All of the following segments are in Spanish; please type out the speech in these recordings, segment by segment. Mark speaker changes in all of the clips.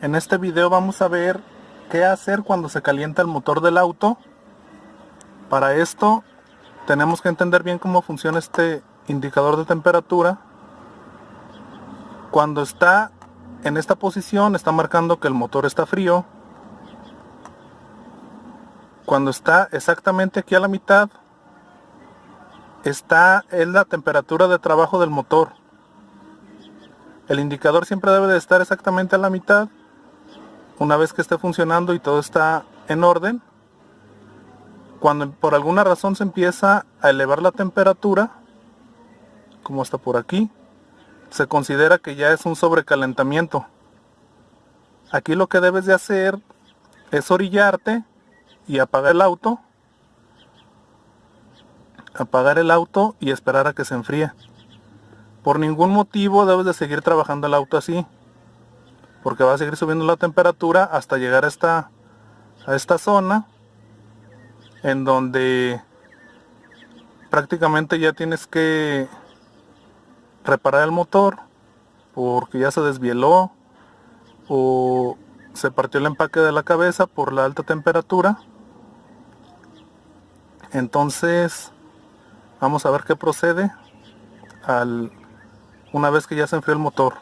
Speaker 1: En este video vamos a ver qué hacer cuando se calienta el motor del auto. Para esto tenemos que entender bien cómo funciona este indicador de temperatura. Cuando está en esta posición está marcando que el motor está frío. Cuando está exactamente aquí a la mitad es la temperatura de trabajo del motor. El indicador siempre debe de estar exactamente a la mitad. Una vez que esté funcionando y todo está en orden, cuando por alguna razón se empieza a elevar la temperatura, como está por aquí, se considera que ya es un sobrecalentamiento. Aquí lo que debes de hacer es orillarte y apagar el auto y esperar a que se enfríe. Por ningún motivo debes de seguir trabajando el auto así, porque va a seguir subiendo la temperatura hasta llegar a esta zona en donde prácticamente ya tienes que reparar el motor porque ya se desvieló o se partió el empaque de la cabeza por la alta temperatura. Entonces vamos a ver qué procede una vez que ya se enfrió el motor.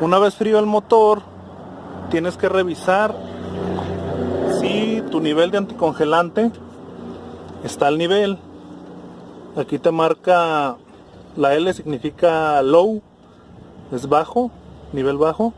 Speaker 1: Una vez frío el motor, tienes que revisar si tu nivel de anticongelante está al nivel. Aquí te marca la L, significa low, es bajo, nivel bajo,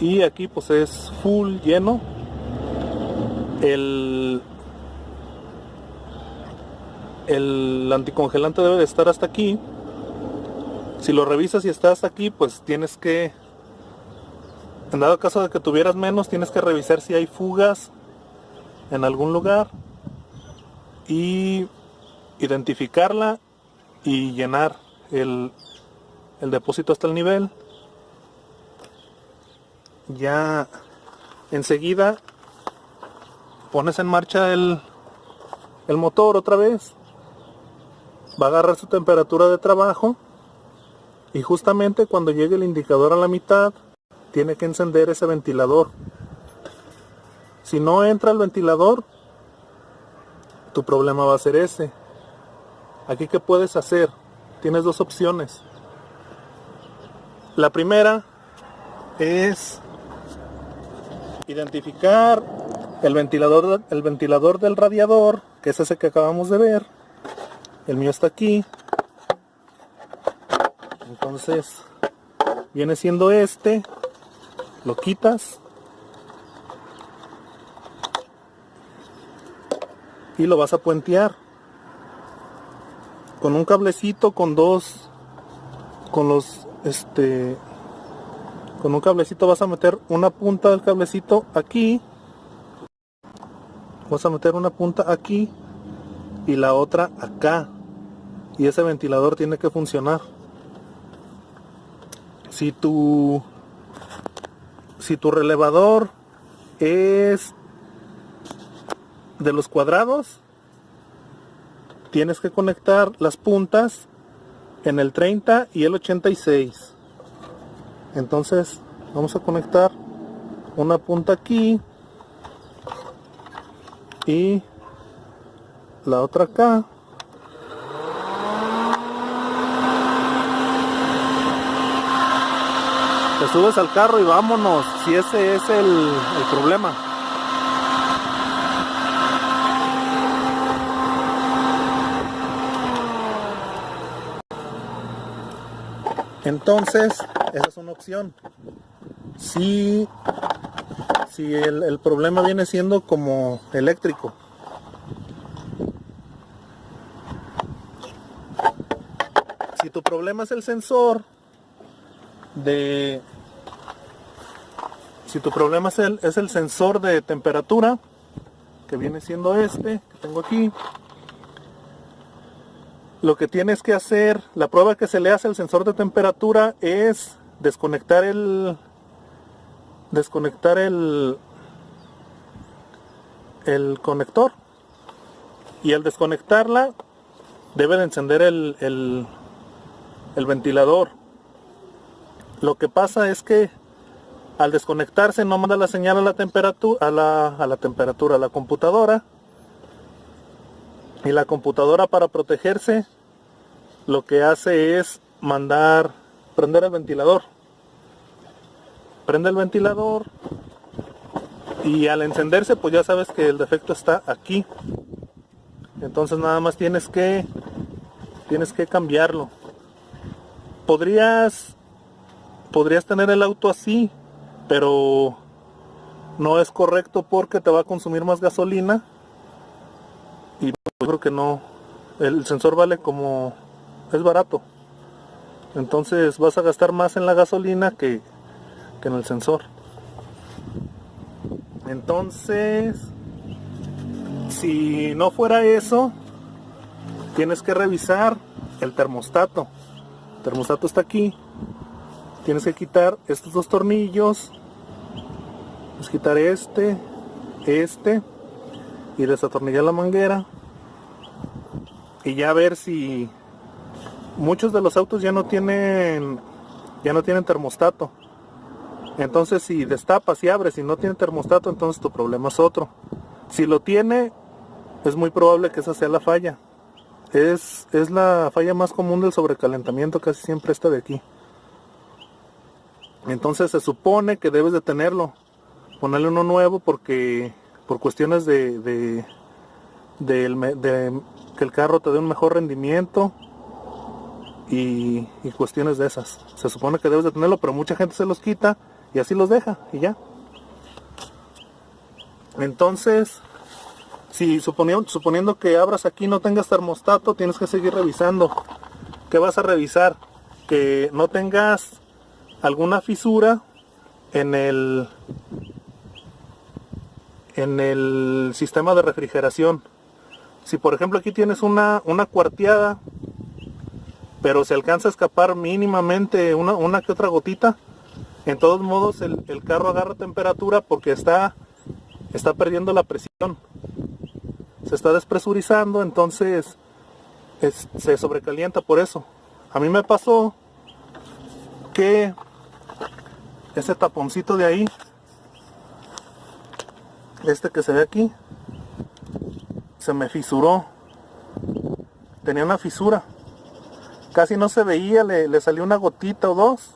Speaker 1: y aquí pues es full, lleno. El anticongelante debe de estar hasta aquí. Si lo revisas y está hasta aquí, pues tienes que, en dado caso de que tuvieras menos, tienes que revisar si hay fugas en algún lugar y identificarla y llenar el depósito hasta el nivel. Ya enseguida pones en marcha el motor otra vez, va a agarrar su temperatura de trabajo y justamente cuando llegue el indicador a la mitad tiene que encender ese ventilador. Si no entra el ventilador, tu problema va a ser ese. Aquí, ¿qué puedes hacer? Tienes dos opciones. La primera es identificar el ventilador del radiador, que es ese que acabamos de ver. El mío está aquí. Entonces viene siendo este. Lo quitas y lo vas a puentear con un cablecito, con un cablecito vas a meter una punta del cablecito aquí, vas a meter una punta aquí y la otra acá, y ese ventilador tiene que funcionar. Si tu relevador es de los cuadrados, tienes que conectar las puntas en el 30 y el 86. Entonces vamos a conectar una punta aquí y la otra acá. Te subes al carro y vámonos, si ese es el problema. Entonces, esa es una opción. Si el problema viene siendo como eléctrico. Si tu problema es el sensor es el sensor de temperatura, que viene siendo este que tengo aquí, lo que tienes que hacer, la prueba que se le hace al sensor de temperatura es desconectar el conector, y al desconectarla debe de encender el ventilador. Lo que pasa es que al desconectarse no manda la señal a la temperatura, a la computadora. Y la computadora, para protegerse, lo que hace es prender el ventilador. Prende el ventilador y al encenderse pues ya sabes que el defecto está aquí. Entonces nada más tienes que cambiarlo. Podrías tener el auto así, pero no es correcto porque te va a consumir más gasolina. Y yo creo que no. El sensor vale es barato. Entonces vas a gastar más en la gasolina que en el sensor. Entonces, si no fuera eso, tienes que revisar el termostato. El termostato está aquí. Tienes que quitar estos dos tornillos. Tienes que quitar este y desatornillar la manguera. Y ya ver si muchos de los autos ya no tienen termostato. Entonces si destapas y abres y no tiene termostato, entonces tu problema es otro. Si lo tiene, es muy probable que esa sea la falla. Es la falla más común del sobrecalentamiento, casi siempre esta de aquí. Entonces se supone que debes de tenerlo, ponerle uno nuevo porque por cuestiones de que el carro te dé un mejor rendimiento y cuestiones de esas. Se supone que debes de tenerlo, pero mucha gente se los quita y así los deja y ya. Entonces, si suponiendo que abras aquí y no tengas termostato, tienes que seguir revisando. ¿Qué vas a revisar? Que no tengas alguna fisura en el sistema de refrigeración. Si por ejemplo aquí tienes una cuarteada, pero se alcanza a escapar mínimamente una que otra gotita, en todos modos el carro agarra temperatura porque está perdiendo la presión. Se está despresurizando, entonces se sobrecalienta por eso. A mí me pasó que ese taponcito de ahí, que se ve aquí, se me fisuró. Tenía una fisura. Casi no se veía, le salió una gotita o dos,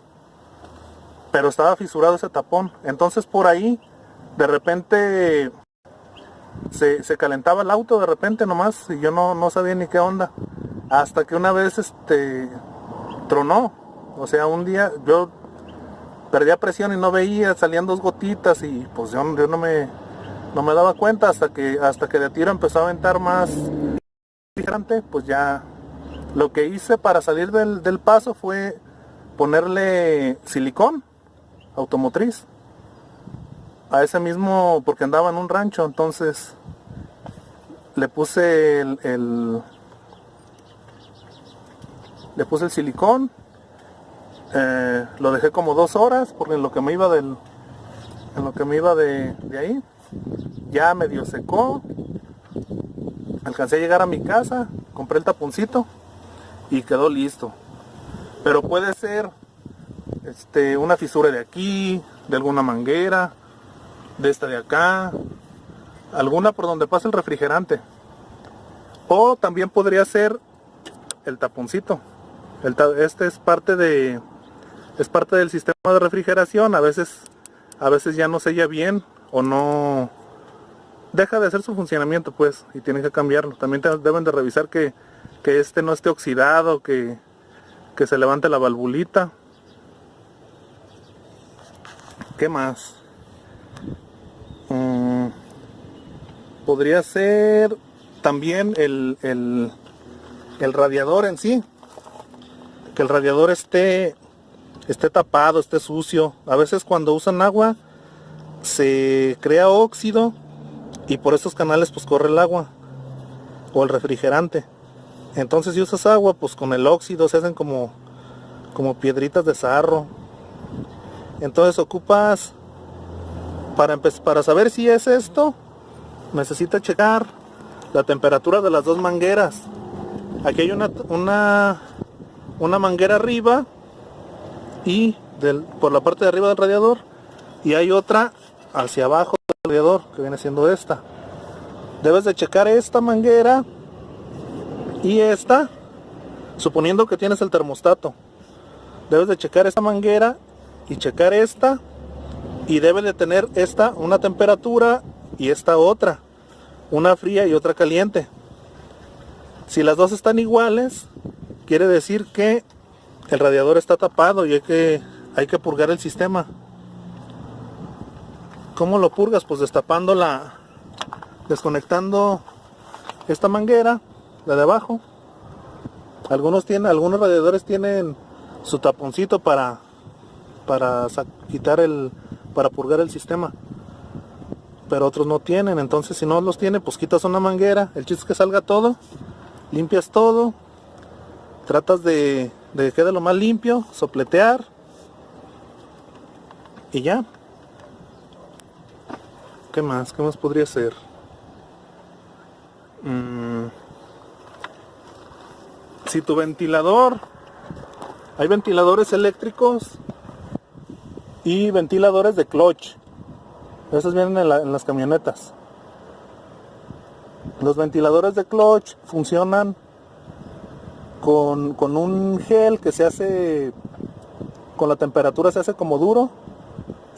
Speaker 1: pero estaba fisurado ese tapón. Entonces por ahí, de repente, se calentaba el auto de repente nomás, y yo no sabía ni qué onda. Hasta que una vez tronó. O sea, un día yo perdía presión y no veía, salían dos gotitas y pues yo no me daba cuenta hasta que de tiro empezó a aventar más refrigerante. Pues ya lo que hice para salir del paso fue ponerle silicón automotriz a ese mismo, porque andaba en un rancho. Entonces le puse el silicón, lo dejé como 2 horas porque en lo que me iba de ahí ya medio secó. Alcancé a llegar a mi casa, compré el taponcito y quedó listo. Pero puede ser una fisura de aquí, de alguna manguera, de esta de acá, alguna por donde pasa el refrigerante. O también podría ser el taponcito. Es parte del sistema de refrigeración. A veces ya no sella bien o no deja de hacer su funcionamiento, pues, y tienen que cambiarlo. También deben de revisar que no esté oxidado, que se levante la valvulita. ¿Qué más? Podría ser también el radiador en sí, que el radiador esté tapado, esté sucio. A veces cuando usan agua se crea óxido y por esos canales pues corre el agua o el refrigerante. Entonces si usas agua, pues con el óxido se hacen como piedritas de sarro. Entonces ocupas, para saber si es esto, necesita checar la temperatura de las dos mangueras. Aquí hay una manguera arriba y por la parte de arriba del radiador, y hay otra hacia abajo del radiador, que viene siendo esta. Debes de checar esta manguera y esta, suponiendo que tienes el termostato. Debes de checar esta manguera y checar esta, y debe de tener esta una temperatura y esta otra, una fría y otra caliente. Si las dos están iguales, quiere decir que el radiador está tapado y hay que purgar el sistema. ¿Cómo lo purgas? Pues destapando desconectando esta manguera, la de abajo. Algunos radiadores tienen su taponcito para purgar el sistema, pero otros no tienen. Entonces, si no los tiene, pues quitas una manguera, el chiste es que salga todo, limpias todo, tratas de que quede lo más limpio, sopletear y ya. ¿Qué más podría ser? Si tu ventilador, hay ventiladores eléctricos y ventiladores de clutch, esos vienen en las camionetas. Los ventiladores de clutch funcionan con un gel que se hace, con la temperatura se hace como duro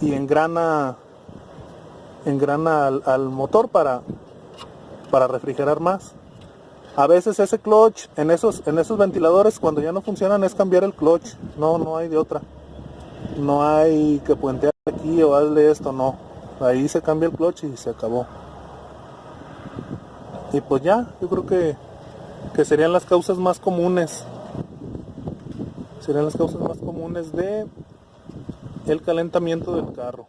Speaker 1: y engrana al motor para refrigerar más. A veces ese clutch en esos ventiladores, cuando ya no funcionan, es cambiar el clutch. No hay de otra. No hay que puentear aquí o hazle esto, no. Ahí se cambia el clutch y se acabó. Y pues ya, yo creo que serían las causas más comunes. Serían las causas más comunes de el calentamiento del carro.